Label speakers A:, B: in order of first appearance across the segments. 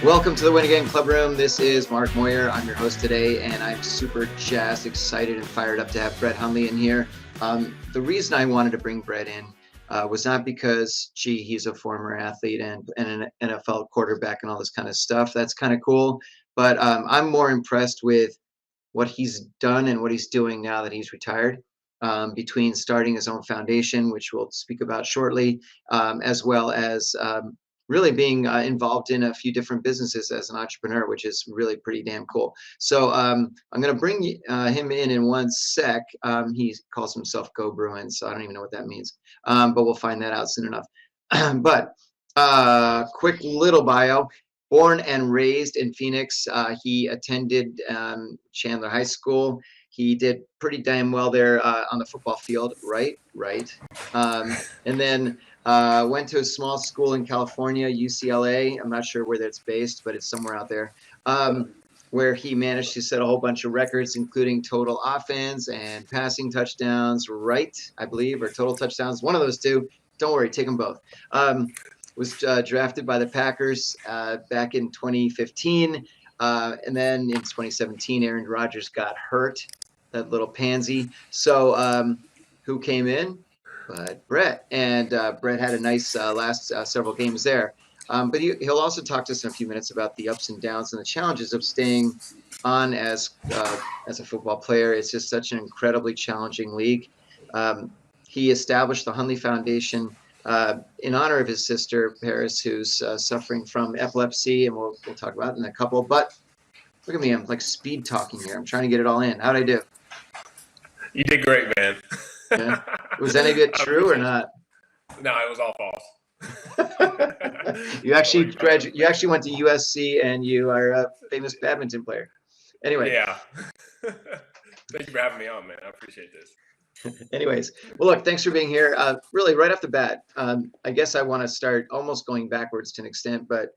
A: Welcome to the Win Again Clubroom. This is Mark Moyer. I'm your host today, and I'm super jazzed, excited, and fired up to have Brett Hundley in here. The reason I wanted to bring Brett in was not because, he's a former athlete and an NFL quarterback and all this kind of stuff. That's kind of cool. But I'm more impressed with what he's done and what he's doing now that he's retired, between starting his own foundation, which we'll speak about shortly, as well as really being involved in a few different businesses as an entrepreneur, which is really pretty damn cool. So I'm going to bring him in one sec. He calls himself Go Bruins, so I don't even know what that means, but we'll find that out soon enough. But quick little bio. Born and raised in Phoenix, he attended Chandler High School. He did pretty damn well there on the football field, right? And then went to a small school in California, UCLA. I'm not sure where that's based, but it's somewhere out there, where he managed to set a whole bunch of records, including total offense and passing touchdowns, right, I believe, or total touchdowns, one of those two. Don't worry, take them both. Was drafted by the Packers back in 2015. And then in 2017, Aaron Rodgers got hurt, that little pansy. So who came in? But Brett. And Brett had a nice last several games there. But he'll also talk to us in a few minutes about the ups and downs and the challenges of staying on as a football player. It's just such an incredibly challenging league. He established the Hundley Foundation in honor of his sister, Paris, who's suffering from epilepsy, and we'll talk about it in a couple. But look at me, I'm like speed talking here. I'm trying to get it all in. How'd I do?
B: You did great, man.
A: Yeah. Was any of it true or not?
B: No, it was all
A: false. You actually went to USC, and you are a famous badminton player. Anyway.
B: Yeah. Thank you for having me on, man. I appreciate this.
A: Anyways, well, look, thanks for being here. Really, right off the bat, I guess I want to start almost going backwards to an extent, but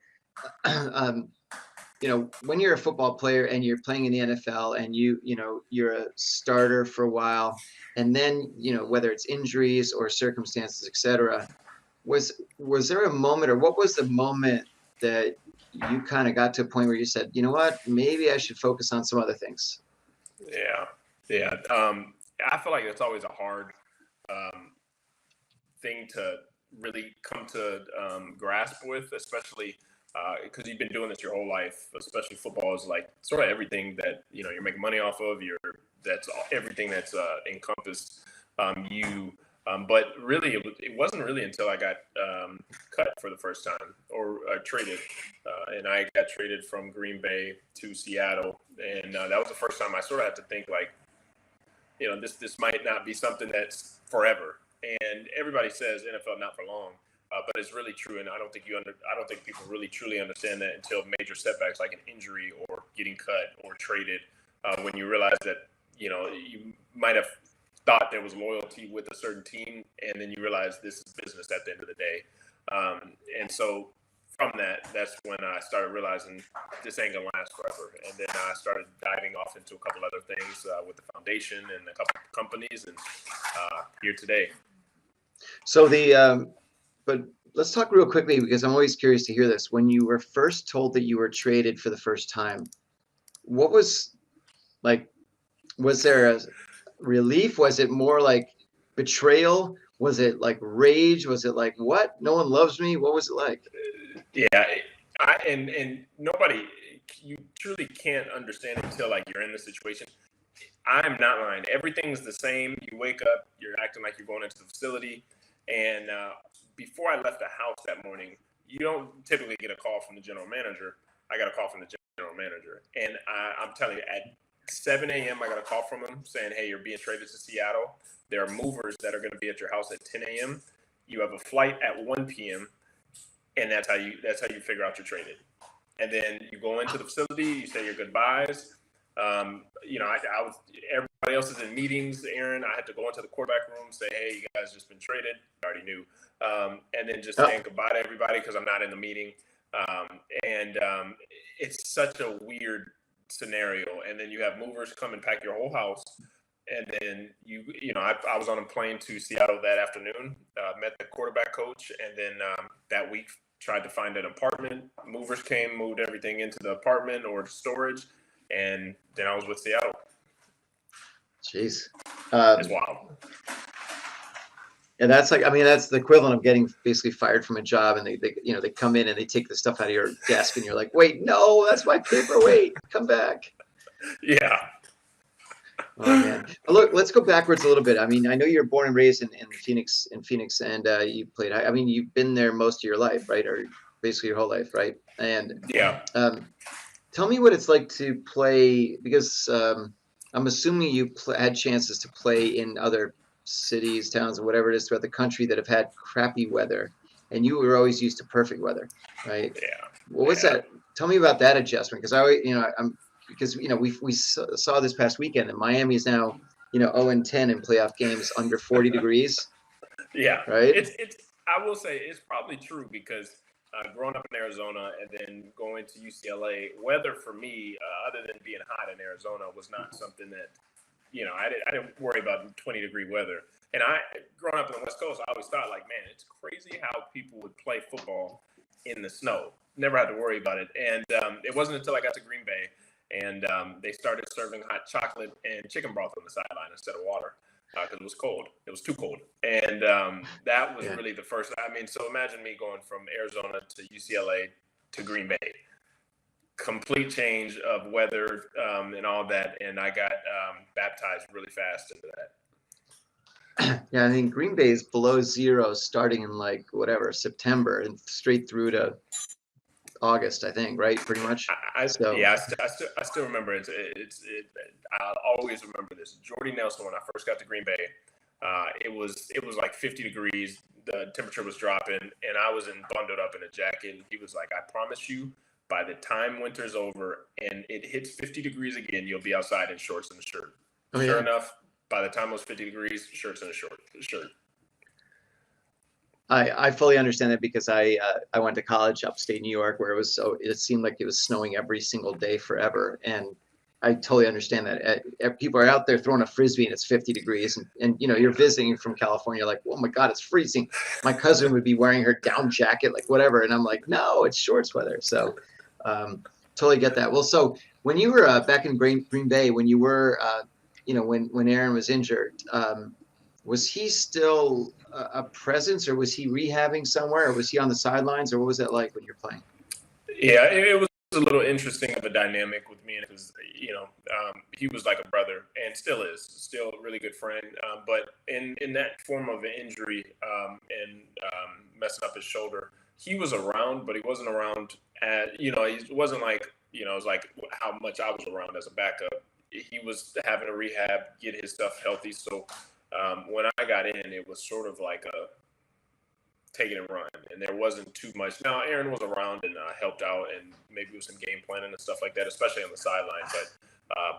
A: when you're a football player and you're playing in the NFL and you're a starter for a while, and then whether it's injuries or circumstances, etc., was there a moment, or what was the moment that you kind of got to a point where you said, you know what, maybe I should focus on some other things?
B: Yeah. I feel like it's always a hard thing to really come to grasp with, especially because you've been doing this your whole life. Especially football is like sort of everything that you're making money off of. That's everything that's encompassed you. But really, it wasn't really until I got cut for the first time or traded, and I got traded from Green Bay to Seattle, and that was the first time I sort of had to think like, this might not be something that's forever. And everybody says NFL not for long, but it's really true. And I don't think people really truly understand that until major setbacks like an injury or getting cut or traded, when you realize that you might have thought there was loyalty with a certain team, and then you realize this is business at the end of the day. And so from that's when I started realizing this ain't gonna last forever. And then I started diving off into a couple other things with the foundation and a couple of companies, and here today.
A: So but let's talk real quickly, because I'm always curious to hear this. When you were first told that you were traded for the first time, what was like? Was there a relief? Was it more like betrayal? Was it like rage? Was it like, what? No one loves me? What was it like?
B: Yeah, and nobody, you truly can't understand it until like you're in the situation. I'm not lying. Everything's the same. You wake up, you're acting like you're going into the facility. And before I left the house that morning, you don't typically get a call from the general manager. I got a call from the general manager. And I'm telling you, at 7 a.m., I got a call from him saying, hey, you're being traded to Seattle. There are movers that are going to be at your house at 10 a.m. You have a flight at 1 p.m. And that's how you figure out you're traded. And then you go into the facility, you say your goodbyes. I was, everybody else is in meetings. Aaron, I had to go into the quarterback room, say, hey, you guys just been traded. I already knew. And then just saying goodbye to everybody because I'm not in the meeting. It's such a weird scenario. And then you have movers come and pack your whole house. And then I was on a plane to Seattle that afternoon, met the quarterback coach, and then that week tried to find an apartment. Movers came, moved everything into the apartment or storage, and then I was with Seattle.
A: Jeez.
B: It's wild.
A: And that's like, I mean, that's the equivalent of getting basically fired from a job, and they come in and they take the stuff out of your desk, and you're like, wait, no, that's my paperweight. Come back.
B: Yeah.
A: Oh man. Look, let's go backwards a little bit. I mean, I know you're born and raised in Phoenix, and you played. I mean, you've been there most of your life, right? Or basically your whole life, right? And
B: Yeah.
A: tell me what it's like to play, because I'm assuming you had chances to play in other cities, towns, or whatever it is throughout the country that have had crappy weather, and you were always used to perfect weather, right?
B: Yeah.
A: What was that? Tell me about that adjustment, because we saw this past weekend, and Miami is now 0-10 in playoff games under 40 degrees,
B: Yeah.
A: right?
B: It's. I will say it's probably true because growing up in Arizona and then going to UCLA, weather for me, other than being hot in Arizona, was not something that I didn't worry about 20-degree weather. And growing up on the West Coast, I always thought, like, man, it's crazy how people would play football in the snow. Never had to worry about it. And it wasn't until I got to Green Bay and they started serving hot chocolate and chicken broth on the sideline instead of water because it was cold. It was too cold. And that was really the first. I mean, so imagine me going from Arizona to UCLA to Green Bay. Complete change of weather and all that, and I got baptized really fast into that.
A: Yeah, I mean, Green Bay is below zero starting in like whatever September and straight through to August, I think, right? Pretty much.
B: I still remember it. I'll always remember this. Jordy Nelson, when I first got to Green Bay, it was like 50 degrees. The temperature was dropping, and I was bundled up in a jacket. And he was like, "I promise you, by the time winter's over and it hits 50 degrees again, you'll be outside in shorts and a shirt."
A: Oh,
B: sure
A: yeah.
B: enough, by the time it was 50 degrees, shirts and a shirt.
A: I fully understand that because I went to college upstate New York where it seemed like it was snowing every single day forever, and I totally understand that. People are out there throwing a frisbee and it's 50 degrees, and you're visiting from California, like, oh my God, it's freezing. My cousin would be wearing her down jacket, like whatever, and I'm like, no, it's shorts weather. So totally get that. Well, so when you were back in Green Bay, when you were when Aaron was injured, was he still a presence, or was he rehabbing somewhere, or was he on the sidelines, or what was that like when you're playing?
B: Yeah, it was a little interesting of a dynamic with me because he was like a brother and still is, still a really good friend. But in that form of an injury and messing up his shoulder, he was around, but he wasn't around. He wasn't like it was like how much I was around as a backup. He was having a rehab, get his stuff healthy. So when I got in, it was sort of like a take it and run, and there wasn't too much. Now Aaron was around and helped out, and maybe with some game planning and stuff like that, especially on the sideline.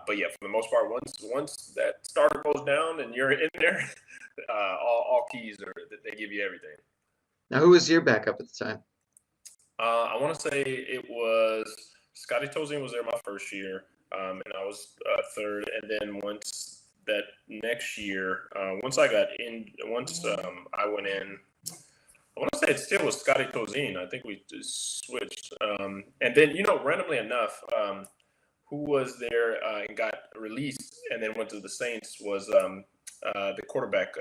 B: But yeah, for the most part, once that starter goes down and you're in there, all keys are they give you everything.
A: Now, who was your backup at the time?
B: I want to say it was Scotty Tozine was there my first year, and I was third. And then once that next year, once I went in. I want to say it still was Scotty Tozine. I think we just switched. And then, randomly enough, who was there and got released and then went to the Saints was the quarterback,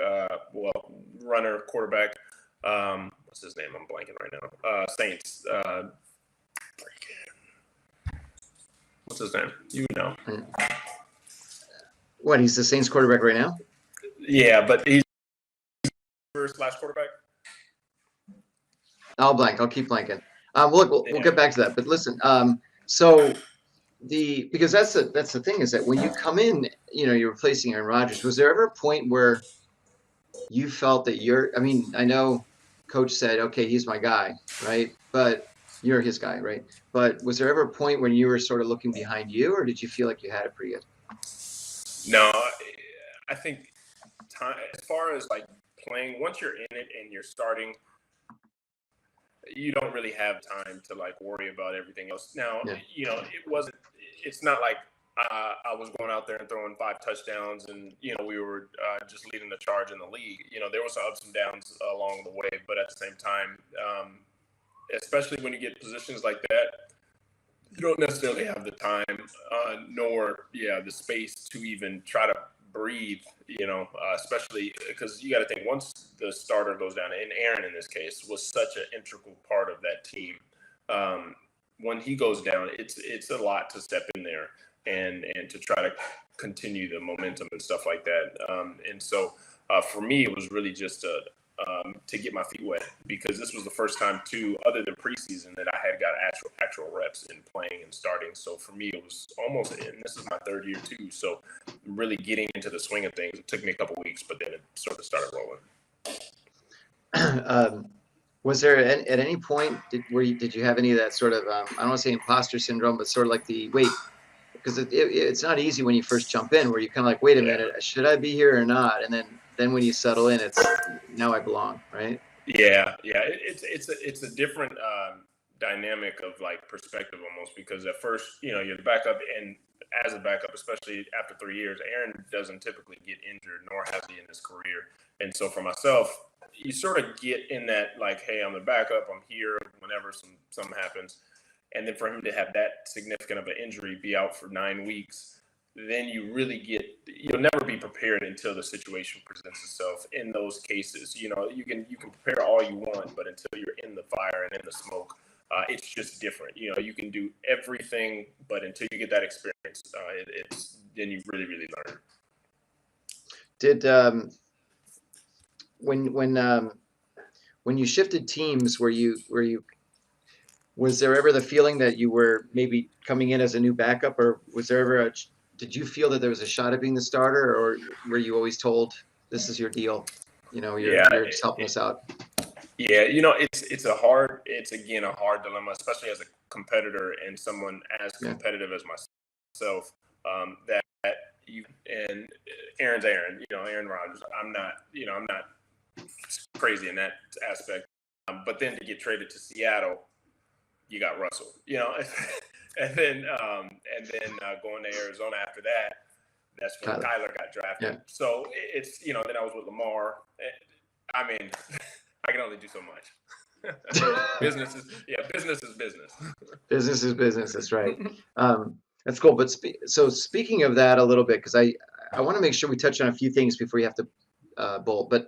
B: runner quarterback. What's his name? I'm blanking right now. Saints. What's his name? You know.
A: What, he's the Saints quarterback right now?
B: Yeah, but he's first/last quarterback.
A: I'll blank. I'll keep blanking. We'll get back to that. But listen, so because that's the thing is that when you come in, you're replacing Aaron Rodgers. Was there ever a point where you felt that I know Coach said, okay, he's my guy, right? But you're his guy, right? But was there ever a point when you were sort of looking behind you, or did you feel like you had it pretty good?
B: No, I think time as far as like playing, once you're in it and you're starting, you don't really have time to like worry about everything else. Now, it's not like I was going out there and throwing 5 touchdowns and, we were just leading the charge in the league. There was some ups and downs along the way, but at the same time, especially when you get positions like that, you don't necessarily have the time, nor the space to even try to breathe. Especially because you got to think once the starter goes down, and Aaron in this case was such an integral part of that team. When he goes down, it's a lot to step in there and to try to continue the momentum and stuff like that. And so for me, it was really just to get my feet wet, because this was the first time too, other than preseason, that I had got actual reps in playing and starting. So for me, it was almost, and this is my third year too. So really getting into the swing of things, it took me a couple weeks, but then it sort of started rolling.
A: Was there at any point did you have any of that sort of I don't want to say imposter syndrome, but sort of like because it's not easy when you first jump in, where you kind of like, wait a minute, should I be here or not? And then when you settle in, it's now I belong, right?
B: Yeah. It's a different dynamic of like perspective almost, because at first, you're the backup, and as a backup, especially after 3 years, Aaron doesn't typically get injured, nor has he in his career. And so for myself, you sort of get in that like, hey, I'm the backup, I'm here whenever something happens. And then for him to have that significant of an injury, be out for 9 weeks, then you'll never be prepared until the situation presents itself. In those cases, you can prepare all you want, but until you're in the fire and in the smoke, it's just different. You can do everything, but until you get that experience, then you really, really learn.
A: Did when you shifted teams, was there ever the feeling that you were maybe coming in as a new backup, or was there ever did you feel that there was a shot at being the starter, or were you always told this is your deal? You're just helping us out.
B: Yeah, it's again a hard dilemma, especially as a competitor and someone as competitive as myself. That you and Aaron's Aaron, Aaron Rodgers. I'm not crazy in that aspect. But then to get traded to Seattle, you got Russell, and then going to Arizona after that, that's when Kyler got drafted. Yeah. So it's then I was with Lamar. I mean, I can only do so much. Business is business.
A: Business is business. That's right. That's cool. But so speaking of that a little bit, because I want to make sure we touch on a few things before you have to bolt. But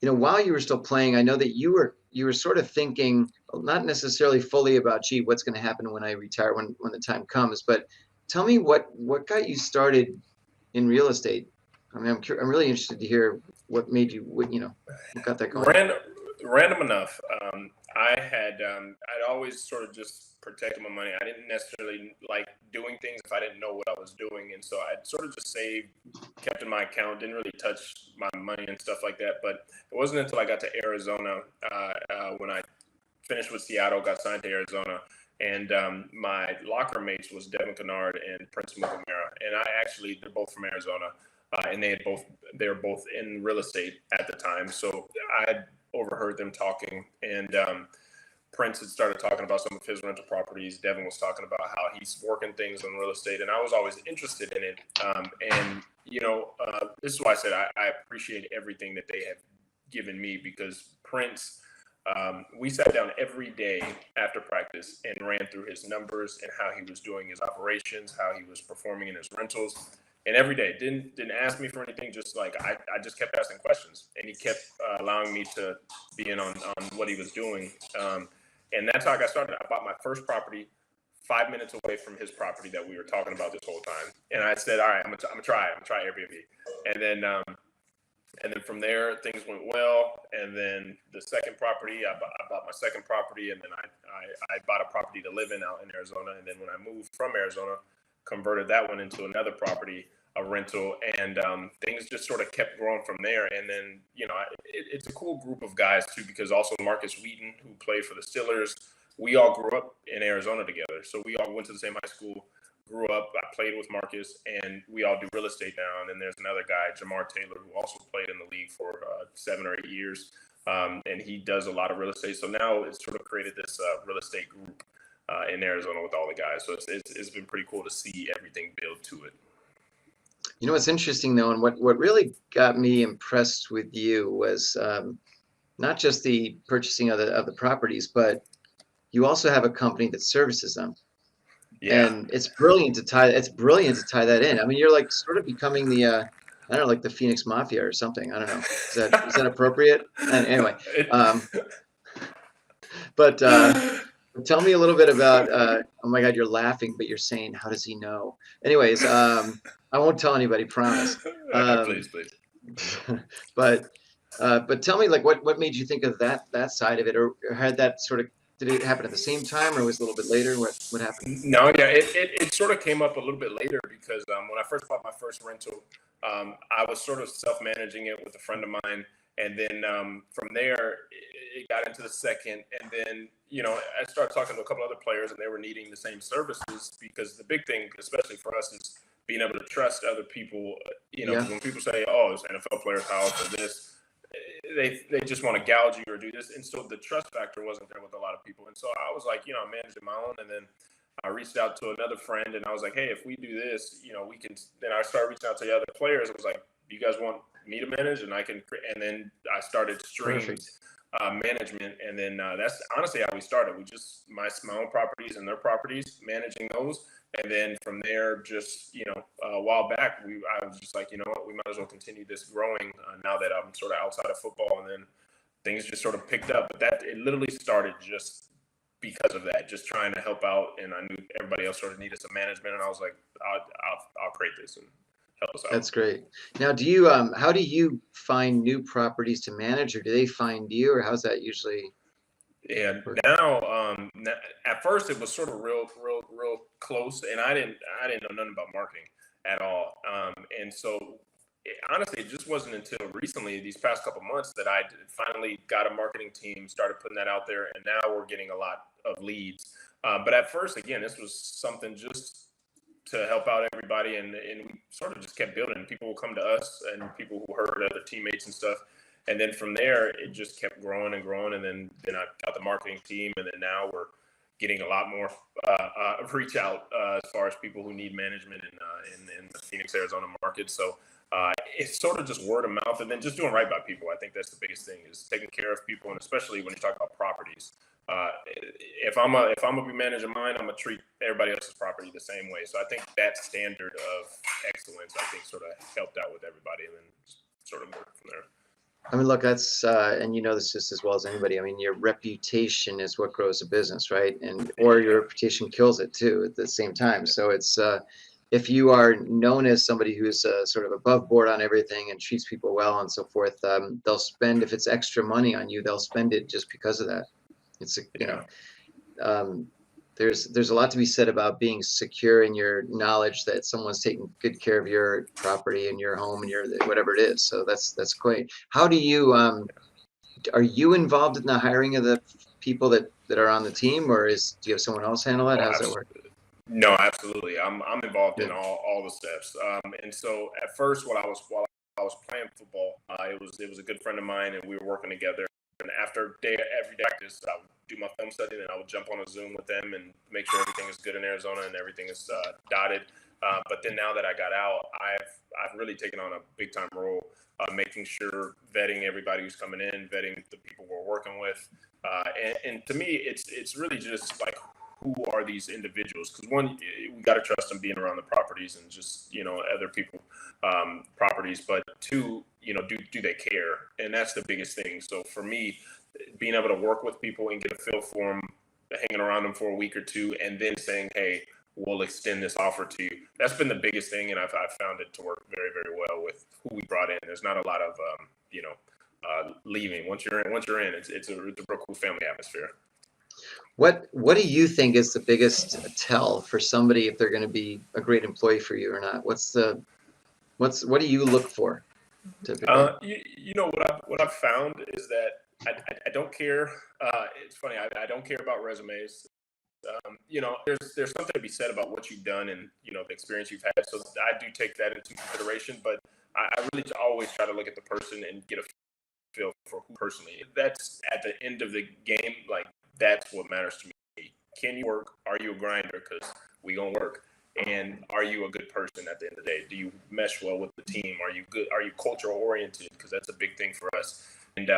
A: while you were still playing, I know that you were sort of thinking, not necessarily fully about, gee, what's going to happen when I retire, when the time comes. But tell me what got you started in real estate. I mean, I'm really interested to hear what made you, what got that going.
B: Random enough. I'd always sort of just protected my money. I didn't necessarily like doing things if I didn't know what I was doing. And so I'd sort of just saved, kept in my account, didn't really touch my money and stuff like that. But it wasn't until I got to Arizona, when I finished with Seattle, got signed to Arizona, and my locker mates was Devin Kennard and Prince Mukamara. And they're both from Arizona. And they were both in real estate at the time. So I had overheard them talking, and Prince had started talking about some of his rental properties. Devin was talking about how he's working things on real estate, and I was always interested in it. This is why I said I appreciate everything that they have given me, because Prince, we sat down every day after practice and ran through his numbers and how he was doing his operations, how he was performing in his rentals. And every day, didn't ask me for anything. Just like I just kept asking questions, and he kept allowing me to be in on what he was doing. And that's how I got started. I bought my first property 5 minutes away from his property that we were talking about this whole time. And I said, all right, I'm gonna try Airbnb. And then from there, things went well. And then the second property, I bought my second property, and then I bought a property to live in out in Arizona. And then when I moved from Arizona, converted that one into another property, a rental, and things just sort of kept growing from there. And then, it's a cool group of guys too, because also Marcus Wheaton, who played for the Steelers, we all grew up in Arizona together. So we all went to the same high school, grew up. I played with Marcus, and we all do real estate now. And then there's another guy, Jamar Taylor, who also played in the league for 7 or 8 years. And he does a lot of real estate. So now it's sort of created this real estate group in Arizona with all the guys. So it's been pretty cool to see everything build to it.
A: What's interesting though, and what really got me impressed with you was not just the purchasing of the properties, but you also have a company that services them.
B: Yeah.
A: And it's brilliant to tie that in. I mean, you're like sort of becoming the I don't know, like the Phoenix Mafia or something. I don't know. Is that appropriate? And anyway, um, but tell me a little bit about oh my God, you're laughing, but you're saying, how does he know? Anyways, I won't tell anybody, promise.
B: Please,
A: Um,
B: please.
A: but tell me, like, what made you think of that side of it, or had that sort of, did it happen at the same time, or was it a little bit later? What happened?
B: No, yeah, it sort of came up a little bit later because when I first bought my first rental, I was sort of self-managing it with a friend of mine, and then from there it got into the second, and then I started talking to a couple other players, and they were needing the same services because the big thing, especially for us, is being able to trust other people.
A: Yeah,
B: Because when people say, "Oh, this NFL player's house or this," they just want to gouge you or do this, and so the trust factor wasn't there with a lot of people, and so I was like, I'm managing my own, and then I reached out to another friend and I was like, hey, if we do this, we can. Then I started reaching out to the other players. I was like, do you guys want me to manage? And I can. And then I started streamed
A: perfect.
B: management, and then that's honestly how we started. We just my own properties and their properties, managing those, and then from there, just a while back, I was just like, you know what, we might as well continue this growing now that I'm sort of outside of football, and then things just sort of picked up. But that it literally started just because of that, just trying to help out, and I knew everybody else sort of needed some management, and I was like, I'll create this and help us out.
A: That's great. Now, how do you find new properties to manage, or do they find you, or how's that usually
B: And
A: work?
B: now, at first it was sort of real close, and I didn't know nothing about marketing at all, and so honestly, it just wasn't until recently, these past couple months, that I finally got a marketing team, started putting that out there, and now we're getting a lot of leads. But at first, again, this was something just to help out everybody, and we sort of just kept building. People would come to us, and people who heard other teammates and stuff, and then from there it just kept growing and growing, and then I got the marketing team, and then now we're getting a lot more reach out as far as people who need management in the Phoenix, Arizona market. So it's sort of just word of mouth, and then just doing right by people. I think that's the biggest thing, is taking care of people, and especially when you talk about properties. If I'm gonna be managing mine, I'm gonna treat everybody else's property the same way. So I think that standard of excellence, I think, sort of helped out with everybody, and then just sort of work from there.
A: I mean, look, that's and you know this just as well as anybody. I mean, your reputation is what grows a business, right? And or your
B: Yeah.
A: reputation kills it too at the same time. So it's if you are known as somebody who's sort of above board on everything and treats people well and so forth, they'll spend, if it's extra money on you, they'll spend it just because of that. It's
B: Yeah.
A: um, there's a lot to be said about being secure in your knowledge that someone's taking good care of your property and your home and your whatever it is. So that's great. How do you are you involved in the hiring of the people that are on the team, or do you have someone else handle it?
B: Oh,
A: How's that work?
B: absolutely. No, absolutely. I'm involved in
A: Good.
B: all the steps. And so at first, while I was playing football, it was a good friend of mine, and we were working together. And after every day practice, I would do my film study, and I would jump on a Zoom with them and make sure everything is good in Arizona and everything is dotted. But then now that I got out, I've really taken on a big time role, making sure, vetting everybody who's coming in, vetting the people we're working with, and to me, it's really just like, who are these individuals? Because one, we got to trust them being around the properties and just other people properties. But two, do they care? And that's the biggest thing. So for me, being able to work with people and get a feel for them, hanging around them for a week or two, and then saying, hey, we'll extend this offer to you. That's been the biggest thing, and I've found it to work very, very well with who we brought in. There's not a lot of leaving. Once you're in, it's a real cool family atmosphere.
A: What do you think is the biggest tell for somebody if they're going to be a great employee for you or not? What do you look for typically?
B: What I've found is that I don't care. It's funny. I don't care about resumes. There's something to be said about what you've done and the experience you've had. So I do take that into consideration. But I really always try to look at the person and get a feel for who personally. That's at the end of the game. Like, that's what matters to me. Can you work? Are you a grinder? Because we gonna work. And are you a good person at the end of the day? Do you mesh well with the team? Are you good? Are you cultural oriented? Because that's a big thing for us. And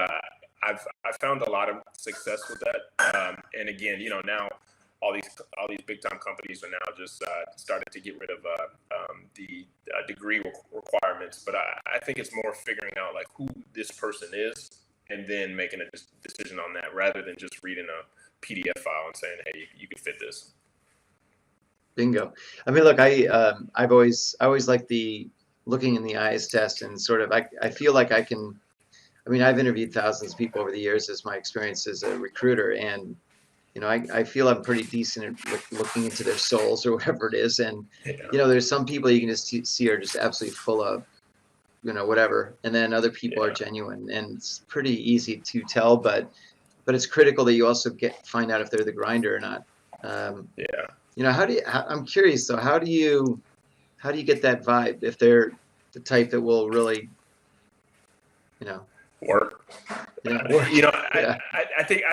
B: I've found a lot of success with that. And again, now all these big time companies are now just starting to get rid of the degree requirements. But I think it's more figuring out like who this person is and then making a decision on that rather than just reading a PDF file and saying, hey, you can fit this.
A: Bingo. I mean, look, I've always liked the looking in the eyes test, and sort of I feel like I can. I mean, I've interviewed thousands of people over the years as my experience as a recruiter, and I feel I'm pretty decent at looking into their souls or whatever it is. And there's some people you can just see are just absolutely full of whatever, and then other people are genuine, and it's pretty easy to tell. But it's critical that you also find out if they're the grinder or not. I'm curious though, how do you get that vibe if they're the type that will really,
B: work?
A: work.
B: I think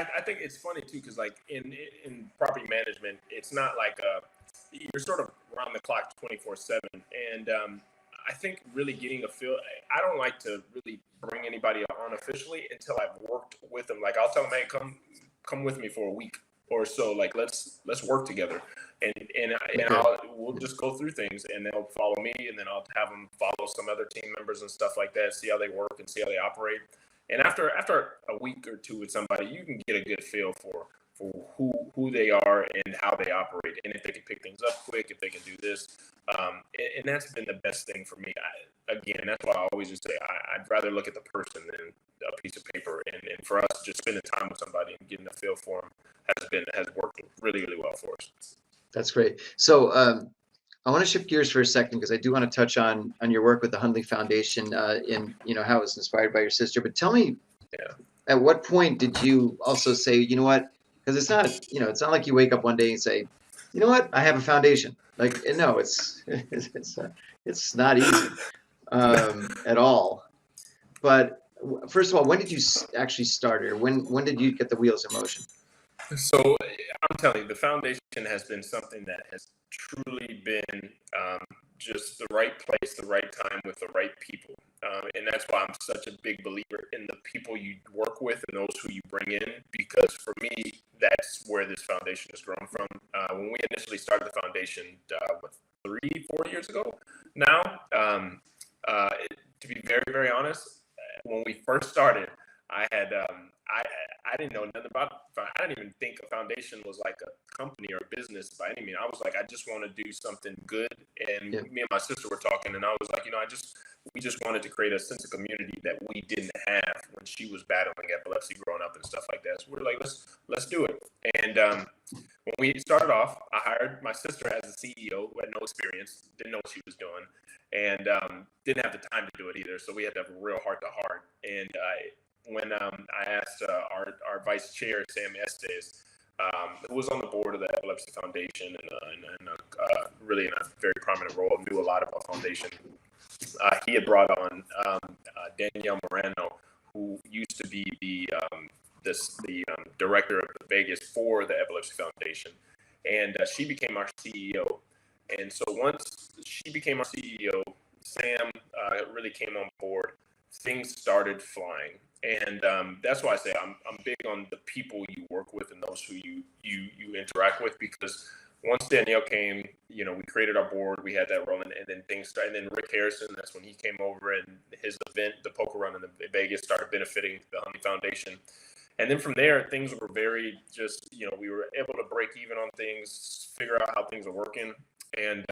B: it's funny too, because like in property management, it's not like you're sort of around the clock 24/7, and I think really getting a feel. I don't like to really bring anybody on officially until I've worked with them. Like I'll tell them, hey, come with me for a week or so. Like let's work together, and we'll just go through things, and they'll follow me, and then I'll have them follow some other team members and stuff like that. See how they work and see how they operate. And after a week or two with somebody, you can get a good feel for who they are and how they operate, and if they can pick things up quick, if they can do this. And that's been the best thing for me. Again, that's why I always just say I'd rather look at the person than a piece of paper. And for us, just spending time with somebody and getting a feel for them has worked really, really well for us.
A: That's great. So I want to shift gears for a second because I do want to touch on your work with the Hundley Foundation in how it was inspired by your sister. But tell me, at what point did you also say, you know what? Because it's not like you wake up one day and say, you know what, I have a foundation. Like no, it's not easy at all. But first of all, when did you actually start, or when did you get the wheels in motion?
B: So I'm telling you, the foundation has been something that has truly been just the right place, the right time with the right people. And that's why I'm such a big believer in the people you work with and those who you bring in, because for me, that's where this foundation has grown from. When we initially started the foundation, 3-4 years ago now, to be very, very honest, when we first started, I had I didn't know nothing about it. I didn't even think a foundation was like a company or a business by any means. I was like, I just want to do something good. And me and my sister were talking, and I was like, we just wanted to create a sense of community that we didn't have when she was battling epilepsy growing up and stuff like that. So we're like, let's do it. And when we started off, I hired my sister as a CEO who had no experience, didn't know what she was doing, and didn't have the time to do it either. So we had to have a real heart-to-heart. And when I asked our vice chair, Sam Estes, who was on the board of the Epilepsy Foundation and really in a very prominent role, knew a lot about foundation. He had brought on Danielle Moreno, who used to be the director of the Vegas for the Epilepsy Foundation, and she became our CEO. And so once she became our CEO, Sam really came on board. Things started flying. And that's why I say I'm big on the people you work with and those who you interact with, because once Danielle came, we created our board, we had that rolling, and then things started. And then Rick Harrison, that's when he came over, and his event, the poker run in Vegas, started benefiting the Hundley Foundation. And then from there, things were very just, we were able to break even on things, figure out how things are working. And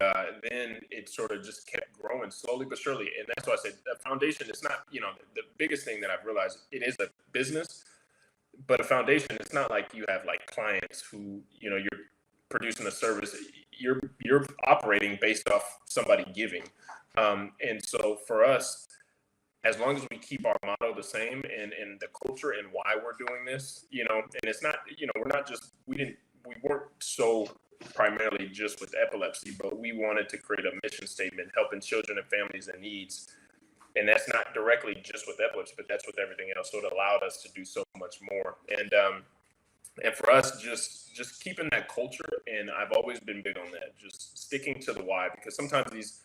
B: then it sort of just kept growing slowly but surely. And that's why I said the foundation is not, the biggest thing that I've realized, it is a business, but a foundation, it's not like you have like clients who, you're producing a service. You're operating based off somebody giving. And so for us, as long as we keep our motto the same and the culture and why we're doing this, and it's not, we're not just, we weren't so primarily just with epilepsy, but we wanted to create a mission statement helping children and families in needs. And that's not directly just with epilepsy, but that's with everything else. So it allowed us to do so much more. And for us, just keeping that culture, and I've always been big on that, just sticking to the why, because sometimes these,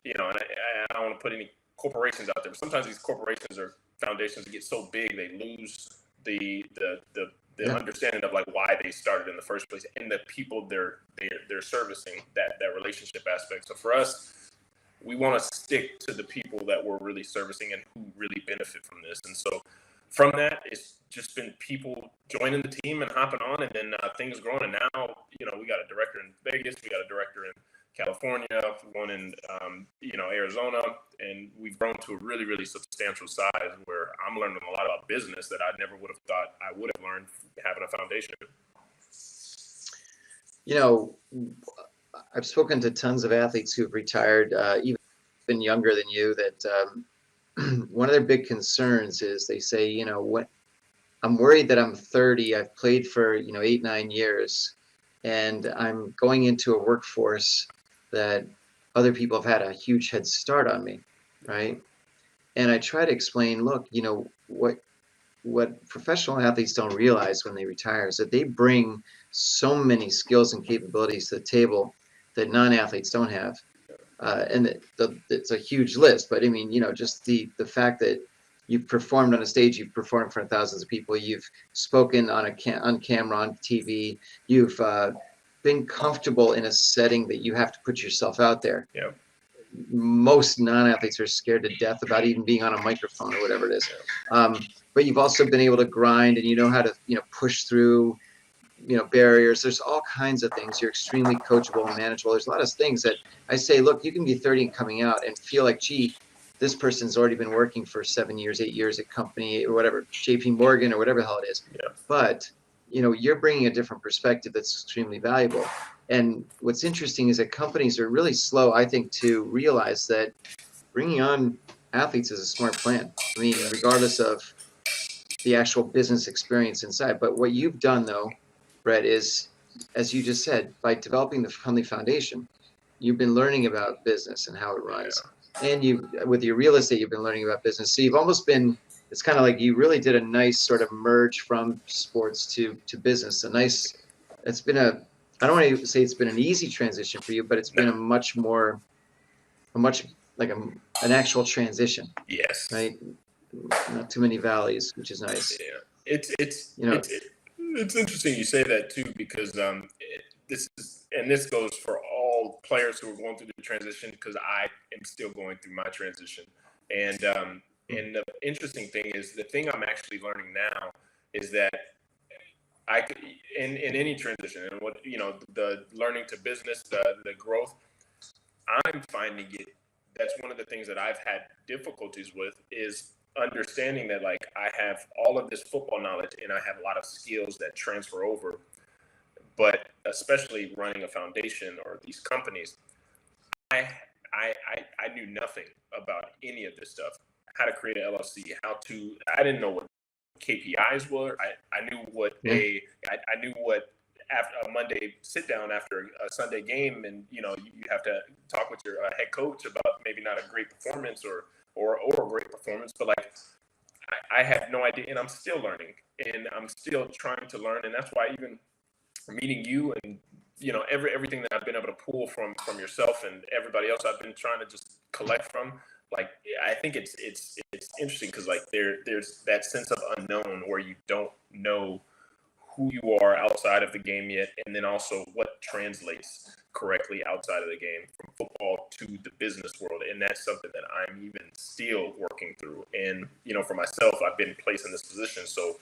B: and I don't want to put any corporations out there, but sometimes these corporations or foundations get so big, they lose the understanding of like why they started in the first place and the people they're servicing, that relationship aspect. So for us, we want to stick to the people that we're really servicing and who really benefit from this. And so from that, it's just been people joining the team and hopping on, and then things growing. And now, we got a director in Vegas, we got a director in California, one in, Arizona, and we've grown to a really, really substantial size where I'm learning a lot about business that I never would have thought I would have learned having a foundation.
A: I've spoken to tons of athletes who've retired, even younger than you, that one of their big concerns is they say, what I'm worried that I'm 30, I've played for, 8, 9 years, and I'm going into a workforce that other people have had a huge head start on me, right? And I try to explain, look, what professional athletes don't realize when they retire is that they bring so many skills and capabilities to the table that non-athletes don't have. And it's a huge list, but I mean, just the fact that you've performed on a stage, you've performed in front of thousands of people, you've spoken on camera, on TV, you've been comfortable in a setting that you have to put yourself out there.
B: Yeah.
A: Most non-athletes are scared to death about even being on a microphone or whatever it is. But you've also been able to grind, and you know how to, push through, barriers. There's all kinds of things. You're extremely coachable and manageable. There's a lot of things that I say, look, you can be 30 and coming out and feel like, gee, this person's already been working for 7 years, 8 years at company or whatever, JP Morgan or whatever the hell it is.
B: Yeah.
A: But, you're bringing a different perspective that's extremely valuable. And what's interesting is that companies are really slow, I think, to realize that bringing on athletes is a smart plan. I mean, regardless of the actual business experience inside. But what you've done, though, Brett, is, as you just said, by developing the Hundley Foundation, you've been learning about business and how it runs. Yeah. And with your real estate, you've been learning about business. So you've almost been, it's kind of like you really did a nice sort of merge from sports to business. It's been I don't want to say it's been an easy transition for you, but it's been an actual transition.
B: Yes.
A: Right? Not too many valleys, which is nice.
B: Yeah. It's interesting you say that too, because this goes for all players who are going through the transition, because I am still going through my transition. And the interesting thing is, the thing I'm actually learning now is that I could, in any transition, and what, the learning to business, the growth, I'm finding it. That's one of the things that I've had difficulties with, is understanding that, like, I have all of this football knowledge and I have a lot of skills that transfer over, but especially running a foundation or these companies, I knew nothing about any of this stuff. How to create an LLC, I didn't know what KPIs were. I knew what I knew what after a Monday sit down after a Sunday game, and you have to talk with your head coach about maybe not a great performance or a great performance, but like I had no idea, and I'm still learning, and I'm still trying to learn, and that's why even meeting you and everything that I've been able to pull from yourself and everybody else I've been trying to just collect from, like, I think it's interesting, because like there's that sense of unknown where you don't know who you are outside of the game yet, and then also what translates correctly outside of the game, from football to the business world. And that's something that I'm even still working through. And for myself, I've been placed in this position, so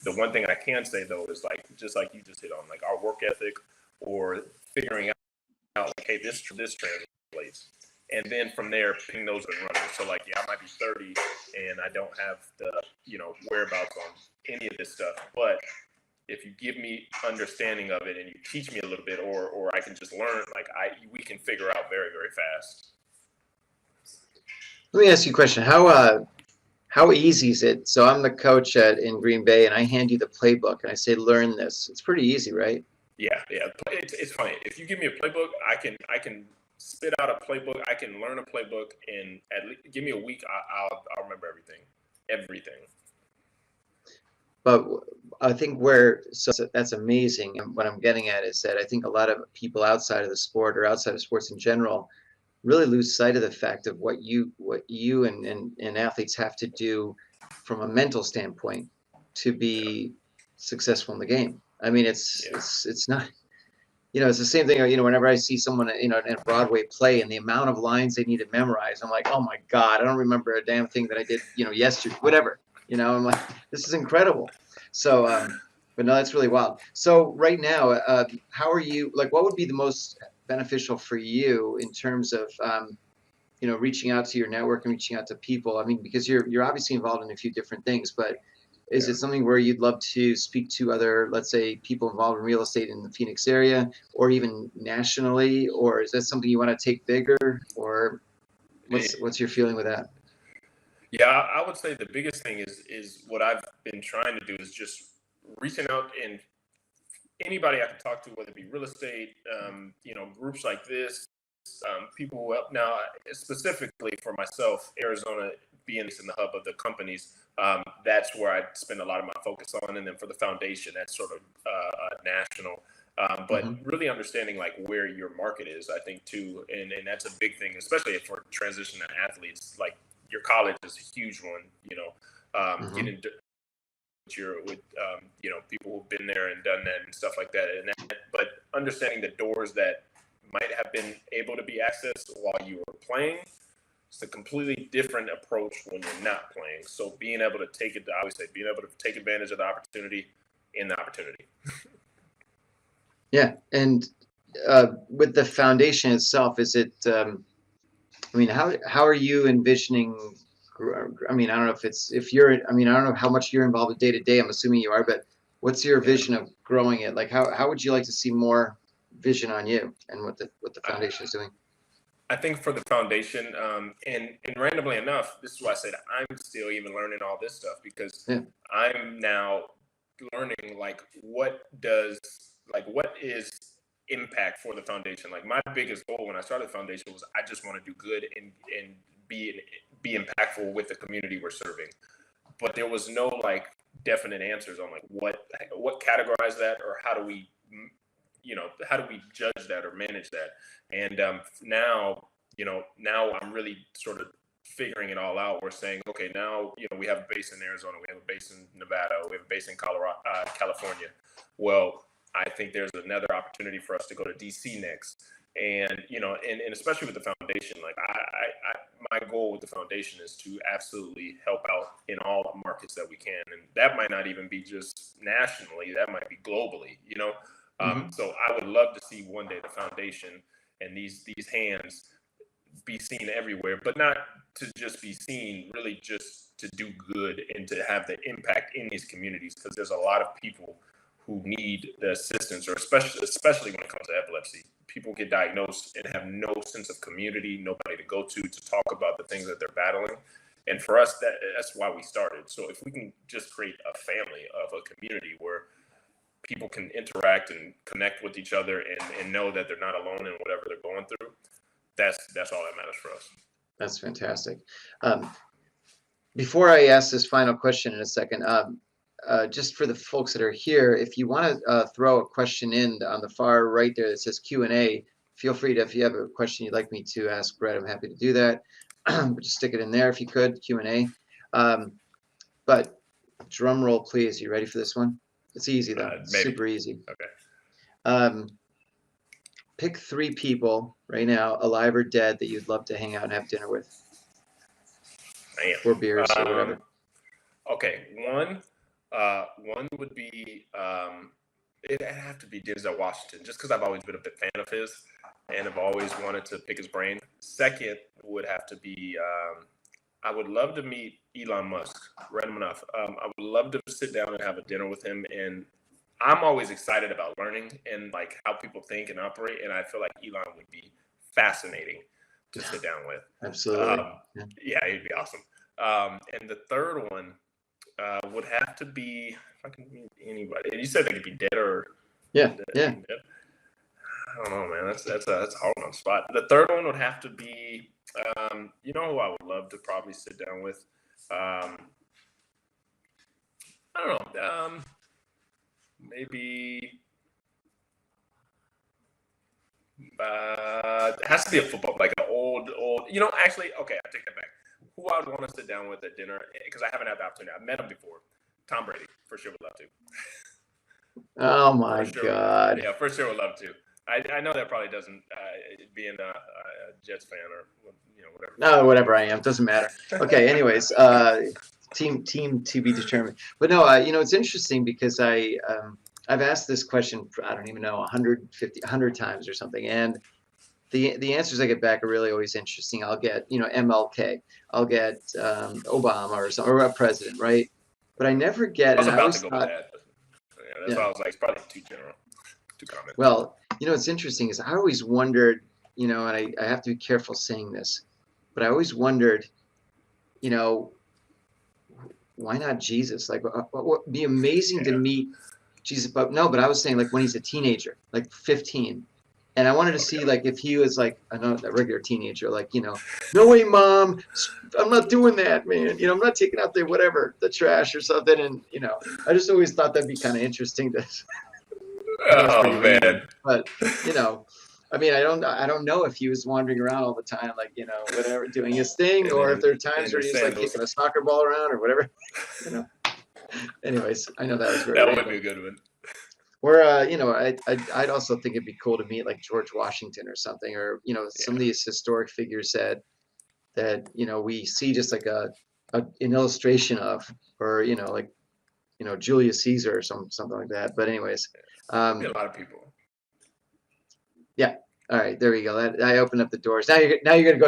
B: the one thing I can say, though, is like, just like you just hit on, like, our work ethic, or figuring out like, hey, this translates, and then from there picking those and running. So like, yeah, I might be 30 and I don't have the whereabouts on any of this stuff, but if you give me understanding of it and you teach me a little bit, or I can just learn, like we can figure out very, very fast.
A: Let me ask you a question. How easy is it? So I'm the coach in Green Bay, and I hand you the playbook and I say, learn this. It's pretty easy, right?
B: Yeah. It's funny. If you give me a playbook, I can spit out a playbook. I can learn a playbook, and at least give me a week, I'll remember everything.
A: But I think that's amazing. And what I'm getting at is that I think a lot of people outside of the sport, or outside of sports in general, really lose sight of the fact of what you and athletes have to do from a mental standpoint to be successful in the game. I mean, it's not, it's the same thing, whenever I see someone, in a Broadway play and the amount of lines they need to memorize, I'm like, oh my God, I don't remember a damn thing that I did, yesterday, whatever, I'm like, this is incredible. So, but no, that's really wild. So right now, how are you, like, what would be the most beneficial for you in terms of, reaching out to your network and reaching out to people? I mean, because you're obviously involved in a few different things, but is it something where you'd love to speak to other, let's say, people involved in real estate in the Phoenix area, or even nationally, or is that something you want to take bigger, or what's your feeling with that?
B: Yeah, I would say the biggest thing is what I've been trying to do is just reaching out and anybody I can talk to, whether it be real estate, groups like this, people who help. Now, specifically for myself, Arizona being in the hub of the companies, that's where I spend a lot of my focus on. And then for the foundation, that's sort of national. But really understanding like where your market is, I think too, and that's a big thing, especially for transition athletes. Like your college is a huge one, getting with people who've been there and done that and stuff like that. But understanding the doors that might have been able to be accessed while you were playing, it's a completely different approach when you're not playing. So being able to I always say, being able to take advantage of the opportunity in the opportunity.
A: Yeah, and with the foundation itself, is it? How are you envisioning? I mean, I don't know if you're. I mean, I don't know how much you're involved with day to day. I'm assuming you are, but what's your vision of growing it? Like, how would you like to see more vision on you and what the foundation is doing?
B: I think for the foundation, and randomly enough, this is why I said I'm still even learning all this stuff, because I'm now learning what is impact for the foundation. Like my biggest goal when I started the foundation was I just want to do good and be impactful with the community we're serving. But there was no definite answers on what categorize that, or how do we judge that or manage that. And now I'm really sort of figuring it all out. We're saying, okay, now we have a base in Arizona, we have a base in Nevada, we have a base in Colorado, California. Well, I think there's another opportunity for us to go to DC next. And and especially with the foundation, my goal with the foundation is to absolutely help out in all markets that we can, and that might not even be just nationally, that might be globally. So I would love to see one day the foundation and these hands be seen everywhere, but not to just be seen, really just to do good and to have the impact in these communities, because there's a lot of people who need the assistance, or especially when it comes to epilepsy. People get diagnosed and have no sense of community, nobody to go to talk about the things that they're battling. And for us, that's why we started. So if we can just create a family of a community where people can interact and connect with each other and know that they're not alone in whatever they're going through, that's all that matters for us.
A: That's fantastic. Before I ask this final question in a second, just for the folks that are here, if you want to throw a question in on the far right there that says Q&A, feel free to, if you have a question you'd like me to ask Brett, I'm happy to do that. But just stick it in there if you could, Q&A. But drum roll, please. You ready for this one? It's easy though. Super easy.
B: Okay.
A: Pick 3 people right now, alive or dead, that you'd love to hang out and have dinner with. Or beers or whatever.
B: Okay, one would be it'd have to be Denzel Washington, just because I've always been a big fan of his and I've always wanted to pick his brain. Second would have to be I would love to meet Elon Musk. Random enough, I would love to sit down and have a dinner with him. And I'm always excited about learning and how people think and operate. And I feel like Elon would be fascinating to sit down with.
A: Absolutely.
B: Yeah, he'd be awesome. And the third one would have to be, if I can meet anybody. You said they could be dead or
A: yeah.
B: Dead. I don't know, man. That's a hard one spot. The third one would have to be, who I would love to probably sit down with. I don't know. Maybe it has to be a football, like an old. Actually, okay, I take that back. Who I would want to sit down with at dinner, because I haven't had the opportunity. I've met him before. Tom Brady for sure would love to.
A: Oh my
B: For sure.
A: God.
B: Yeah, for sure would love to. I know that probably doesn't being a Jets fan or whatever.
A: No, whatever I am, doesn't matter. Okay, anyways, team to be determined. But no, it's interesting because I've asked this question, I don't even know, 100 times or something, and the answers I get back are really always interesting. I'll get, MLK, I'll get Obama or some, or a president, right? But I never get,
B: I was
A: and I
B: about to
A: always
B: go with
A: thought,
B: that. But that's why
A: yeah.
B: I was like, it's probably too general, too common.
A: Well, what's interesting is I always wondered, and I have to be careful saying this, but I always wondered, you know, why not Jesus? Like, what be amazing to
B: Yeah.
A: meet Jesus, but no, but I was saying like when he's a teenager, like 15. And I wanted to see like if he was like a regular teenager, like, no way, mom, I'm not doing that, man. I'm not taking out the trash or something. And, I just always thought that'd be kind of interesting to, I know it's pretty
B: Oh
A: random,
B: man.
A: but, I mean, I don't know if he was wandering around all the time, like, whatever, doing his thing, or if there are times
B: in
A: where
B: his
A: he's like
B: sandals.
A: kicking a soccer ball around or whatever, Anyways, I know that was very
B: That
A: random.
B: would be a good one.
A: Or, I'd also think it'd be cool to meet like George Washington or something, or, some of these historic figures that, we see just like an illustration of, or, like, Julius Caesar or something like that. But anyways,
B: Be a lot of people.
A: yeah. All right, there we go. I opened up the doors. Now you're gonna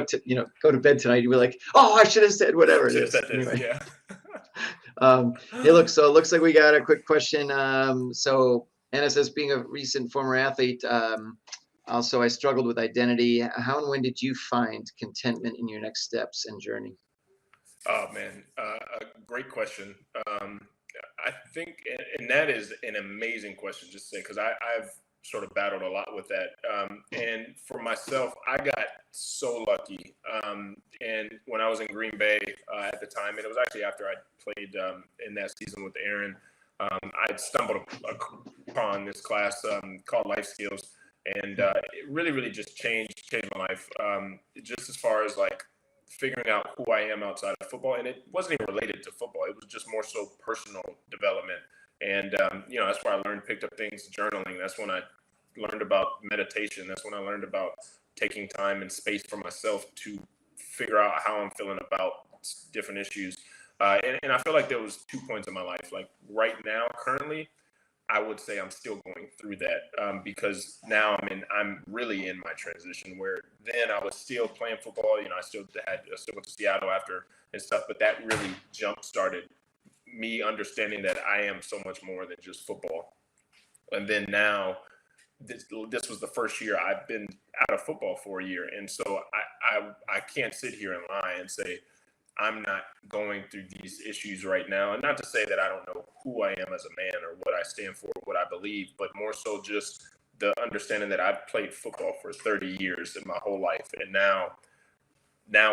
A: go to bed tonight. You'll be like, oh, I should have said whatever it is. Anyway.
B: Yeah.
A: Hey, look. So it looks like we got a quick question. So Anna says, being a recent former athlete, also I struggled with identity. How and when did you find contentment in your next steps and journey?
B: Oh man, a great question. I think, and that is an amazing question, just to say, because I've sort of battled a lot with that. And for myself, I got so lucky. And when I was in Green Bay at the time, and it was actually after I played in that season with Aaron, I stumbled upon this class called Life Skills, and it really, really just changed my life. Just as far as like figuring out who I am outside of football, and it wasn't even related to football. It was just more so personal development. And, that's where I picked up things, journaling. That's when I learned about meditation. That's when I learned about taking time and space for myself to figure out how I'm feeling about different issues. And I feel like there was 2 points in my life. Like right now, currently, I would say I'm still going through that because now I'm really in my transition where then I was still playing football. I still went to Seattle after and stuff, but that really jump started me understanding that I am so much more than just football. And then now this was the first year I've been out of football for a year. And so I can't sit here and lie and say, I'm not going through these issues right now. And not to say that I don't know who I am as a man or what I stand for, what I believe, but more so just the understanding that I've played football for 30 years in my whole life. And now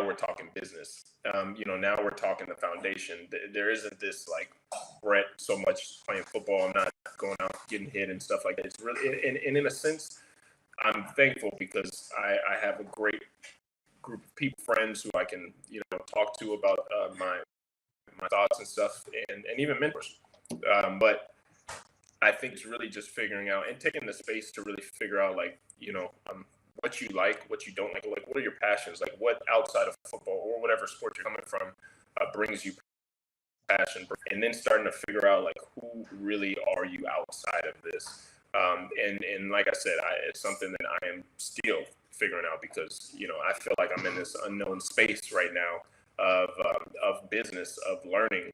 B: we're talking business. Now we're talking the foundation. There isn't this like Brett so much playing football. I'm not going out getting hit and stuff like that. It's really, and in a sense, I'm thankful because I have a great group of people, friends who I can, talk to about my thoughts and stuff, and even mentors. But I think it's really just figuring out and taking the space to really figure out, like, what you like, what you don't like what are your passions, like what outside of football or whatever sport you're coming from brings you passion, and then starting to figure out like who really are you outside of this. And like I said, it's something that I am still figuring out because I feel like I'm in this unknown space right now of business, of learning,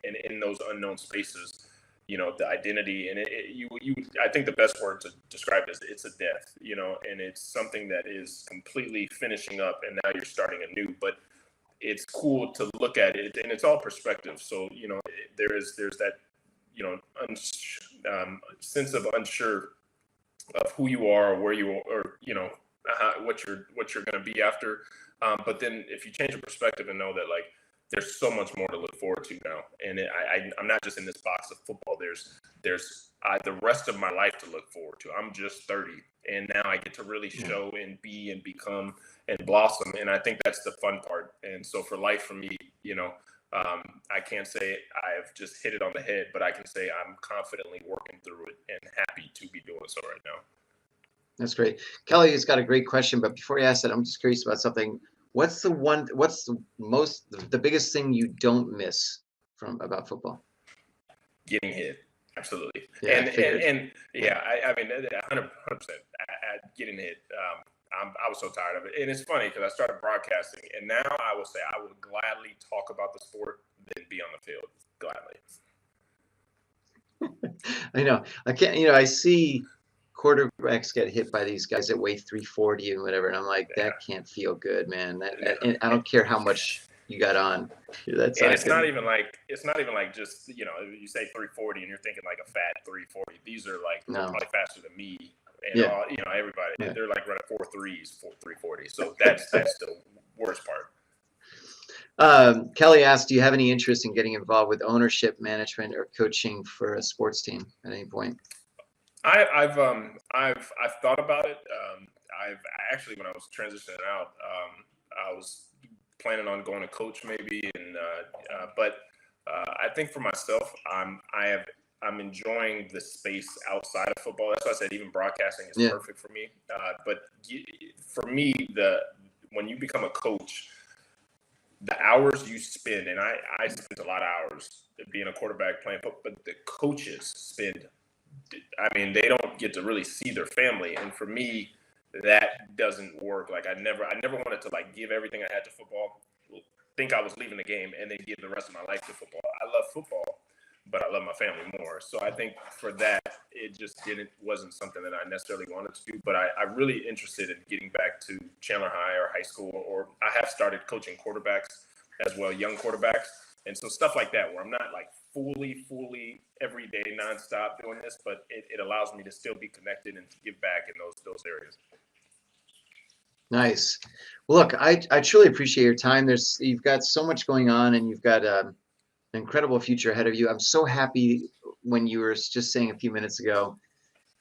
B: and in those unknown spaces, the identity, and I think the best word to describe it is it's a death, and it's something that is completely finishing up, and now you're starting anew. But it's cool to look at it, and it's all perspective. So there's that sense of unsure of who you are, or where you are, or what you're going to be after. But then if you change your perspective and know that like there's so much more to look forward to now, and I'm not just in this box of football. There's the rest of my life to look forward to. I'm just 30, and now I get to really show and be and become and blossom, and I think that's the fun part. And so for life, for me, I can't say I've just hit it on the head, but I can say I'm confidently working through it and happy to be doing so right now.
A: That's great. Kelly has got a great question, but before you ask that, I'm just curious about something. What's the biggest thing you don't miss about football?
B: Getting hit. Absolutely.
A: Yeah, I
B: And
A: figured.
B: yeah, I mean, 100%. Getting hit. I was so tired of it. And it's funny because I started broadcasting, and now I will say I would gladly talk about the sport than be on the field. Gladly.
A: I know. I can't, I see quarterbacks get hit by these guys that weigh 340 and whatever, and I'm like,
B: Yeah.
A: that can't feel good, man.
B: Yeah.
A: And I don't care how much you got on. That's
B: And it's not even like just, you say 340 and you're thinking like a fat 340. These are like
A: No.
B: probably faster than me and
A: Yeah.
B: all, everybody.
A: Yeah.
B: They're like running 4.3s, 340. So that's the worst part.
A: Kelly asked, do you have any interest in getting involved with ownership, management, or coaching for a sports team at any point?
B: I've thought about it. I've actually, when I was transitioning out, I was planning on going to coach maybe, but I think for myself, I'm enjoying the space outside of football. That's why I said even broadcasting is perfect for me. But for me, when you become a coach, the hours you spend, and I spent a lot of hours being a quarterback playing football, but the coaches spend. I mean, they don't get to really see their family, and for me, that doesn't work. Like I never wanted to like give everything I had to football, think I was leaving the game, and then give the rest of my life to football. I love football, but I love my family more. So I think for that, it just wasn't something that I necessarily wanted to do. But I'm really interested in getting back to Chandler High or high school, or I have started coaching quarterbacks as well, young quarterbacks. And so stuff like that, where I'm not like fully every day nonstop doing this, but it allows me to still be connected and to give back in those areas.
A: Nice. Well, look, I truly appreciate your time. You've got so much going on, and you've got an incredible future ahead of you. I'm so happy when you were just saying a few minutes ago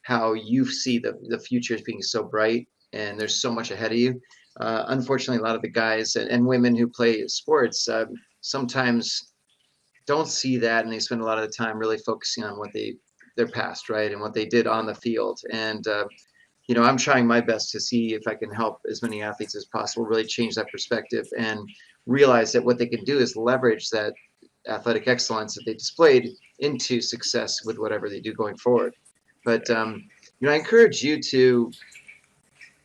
A: how you see the future as being so bright, and there's so much ahead of you. Unfortunately, a lot of the guys and women who play sports sometimes don't see that, and they spend a lot of the time really focusing on their past, right, and what they did on the field. And I'm trying my best to see if I can help as many athletes as possible really change that perspective and realize that what they can do is leverage that athletic excellence that they displayed into success with whatever they do going forward. But I encourage you to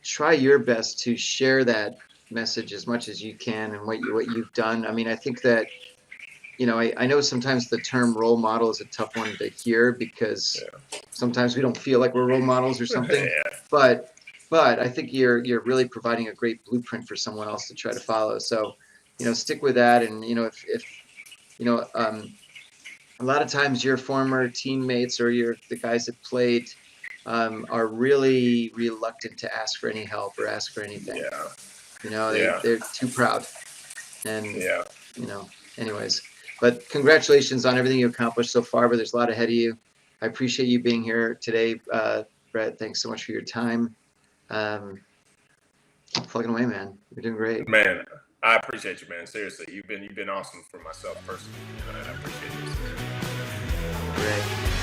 A: try your best to share that message as much as you can and what you've done. I mean, I think that I know sometimes the term role model is a tough one to hear because sometimes we don't feel like we're role models or something. But I think you're really providing a great blueprint for someone else to try to follow. So, stick with that. And if a lot of times your former teammates or the guys that played are really reluctant to ask for any help or ask for anything. They're too proud. And anyways. But congratulations on everything you accomplished so far, but there's a lot ahead of you. I appreciate you being here today, Brett. Thanks so much for your time. Plugging away, man. You're doing great.
B: Man, I appreciate you, man. Seriously, you've been awesome for myself personally. I appreciate you.
A: Great.